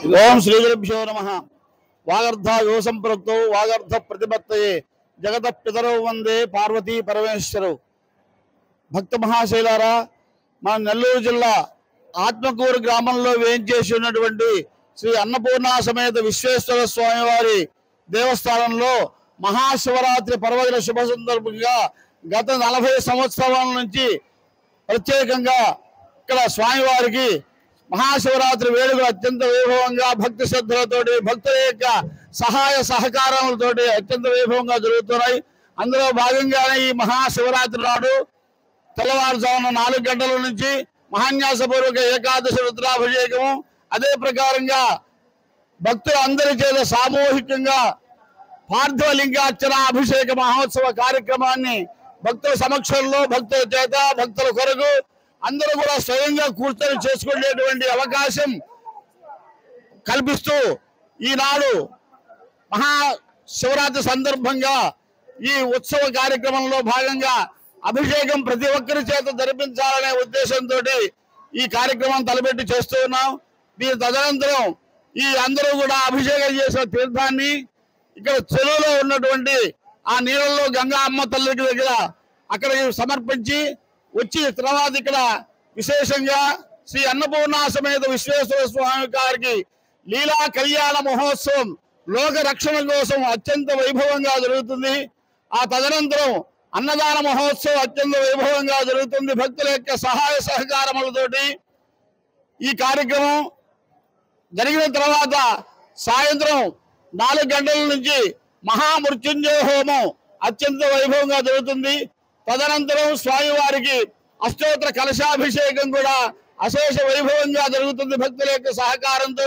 ओम श्री गुरुभ्यो नमः। वागर्ध यो संप्रक्तो वागर्ध प्रतिपत्तये जगत पितरौ वंदे पार्वती परमेश्वरौ। भक्त महाशैलारा మన నెల్లూరు జిల్లా ఆత్మకూరు గ్రామంలో వేంచేసి ఉన్నటువంటి శ్రీ అన్నపూర్ణ సమేత విశ్వేశ్వర స్వామి వారి దేవస్థానంలో మహాశివరాత్రి పర్వదిన శుభ సందర్భంగా గత 40 సంవత్సరాల నుంచి ప్రత్యేకంగా ఇక్కడ స్వామివారికి మహాశివరాత్రి వేడుకలు అత్యంత వైభవంగా భక్తి శ్రద్ధలతోటి భక్తుల యొక్క సహాయ సహకారాలతోటి అత్యంత వైభవంగా జరుగుతున్నాయి। అందులో భాగంగానే ఈ మహాశివరాత్రి నాడు తెల్లవారుజామున 4 గంటల నుంచి మహాన్యాసపూర్వక ఏకాదశి రుద్రాభిషేకము, అదే ప్రకారంగా భక్తులందరి చేత సామూహికంగా పార్థివ లింగార్చన అభిషేక మహోత్సవ కార్యక్రమాన్ని భక్తుల సమక్షంలో భక్తుల చేత భక్తుల కొరకు అందరూ కూడా స్వయంగా కూర్చొని చేసుకునేటువంటి అవకాశం కల్పిస్తూ ఈనాడు మహాశివరాత్రి సందర్భంగా ఈ ఉత్సవ కార్యక్రమంలో భాగంగా అభిషేకం ప్రతి ఒక్కరి చేత జరిపించాలనే ఉద్దేశంతో ఈ కార్యక్రమం తలపెట్టి చేస్తూ ఉన్నాం। దీని తదనంతరం ఈ అందరూ కూడా అభిషేకం చేసిన తీర్థాన్ని ఇక్కడ చెరువులో ఉన్నటువంటి ఆ నీళ్ళలో గంగా అమ్మ తల్లికి దగ్గర అక్కడ సమర్పించి వచ్చి తర్వాత ఇక్కడ విశేషంగా శ్రీ అన్నపూర్ణ సమేత విశ్వేశ్వర స్వామి గారికి లీలా కళ్యాణ మహోత్సవం లోక రక్షణ కోసం అత్యంత వైభవంగా జరుగుతుంది। ఆ తదనంతరం అన్నదాన మహోత్సవం అత్యంత వైభవంగా జరుగుతుంది। భక్తుల యొక్క సహాయ సహకారములతోటి ఈ కార్యక్రమం జరిగిన తర్వాత సాయంత్రం 4 గంటల నుంచి మహామృత్యుంజయ హోమం అత్యంత వైభవంగా జరుగుతుంది। తదనంతరం స్వామివారికి అష్టోత్తర కలశాభిషేకం కూడా అశేష వైభవంగా జరుగుతుంది భక్తుల యొక్క సహకారంతో।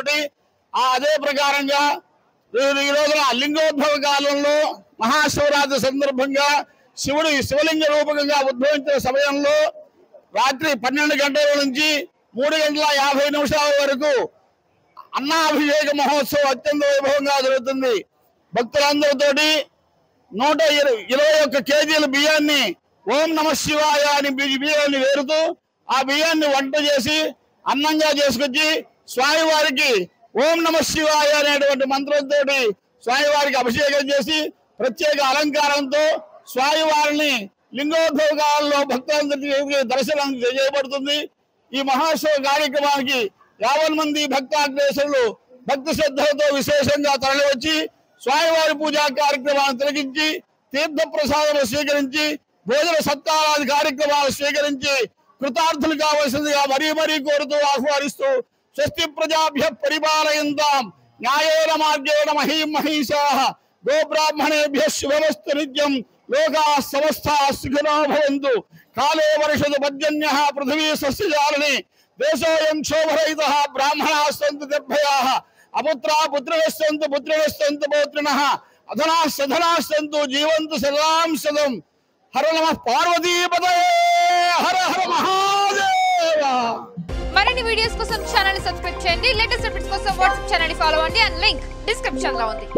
అదే ప్రకారంగా ఈ రోజున లింగోద్భవ కాలంలో మహాశివరాత్రి సందర్భంగా శివుడు శివలింగ రూపకంగా ఉద్భవించిన సమయంలో రాత్రి 12 గంటల నుంచి 3:50 వరకు అన్నాభిషేక మహోత్సవం అత్యంత వైభవంగా జరుగుతుంది। భక్తులందరితోటి 121 కేజీల బియ్యాన్ని ఓం నమ శివాయ అని బియ్యాన్ని వేరుతూ ఆ బియ్యాన్ని వంట చేసి అన్నంగా చేసుకొచ్చి స్వామివారికి ఓం నమ శివాయ అనేటువంటి మంత్రంతో స్వామివారికి అభిషేకం చేసి ప్రత్యేక అలంకారంతో స్వామివారిని లింగోద్భవ కాలంలో భక్తులందరికీ దర్శనం చేయబడుతుంది। ఈ మహోత్సవ కార్యక్రమానికి 50 మంది భక్తాగ్రేసులు భక్తి శ్రద్ధలతో విశేషంగా తరలివచ్చి స్వామివారి పూజా కార్యక్రమాన్ని తిలకించి తీర్థ ప్రసాదాలు స్వీకరించి భోజన సత్కారాది కార్యక్రమాలు స్వీకరించి కృతార్థులు కావలసిందిగా మరీ కోరుతూ ఆహ్వానిస్తూ స్వస్తి ప్రజాభ్య పరిపాలయంతాం న్యాయేన మార్గేణ మహీమహీషాః గోబ్రాహ్మణేభ్య శుభమస్తు నిత్యం లోకాః సమస్తాః సుఖినో భవంతు కాలే వర్షతు పర్జన్యః పృథివీ సస్యజాలినీ దేశోయం క్షోభరహితః బ్రాహ్మణాः సంతు నిర్భయాः అపుత్రాः పుత్రిణః సంతు పౌత్రిణः అధనాः సధనాः సంతు జీవంతు సదాం సదం। హర నమః పార్వతీపతయే హర హర మహాదేవ। మరిన్ని వీడియోస్ కోసం ఛానల్ ని సబ్స్క్రైబ్ చేయండి। లేటెస్ట్ అప్డేట్స్ కోసం వాట్సాప్ ఛానల్ ని ఫాలో అవ్వండి అండ్ లింక్ డిస్క్రిప్షన్ లో ఉంది।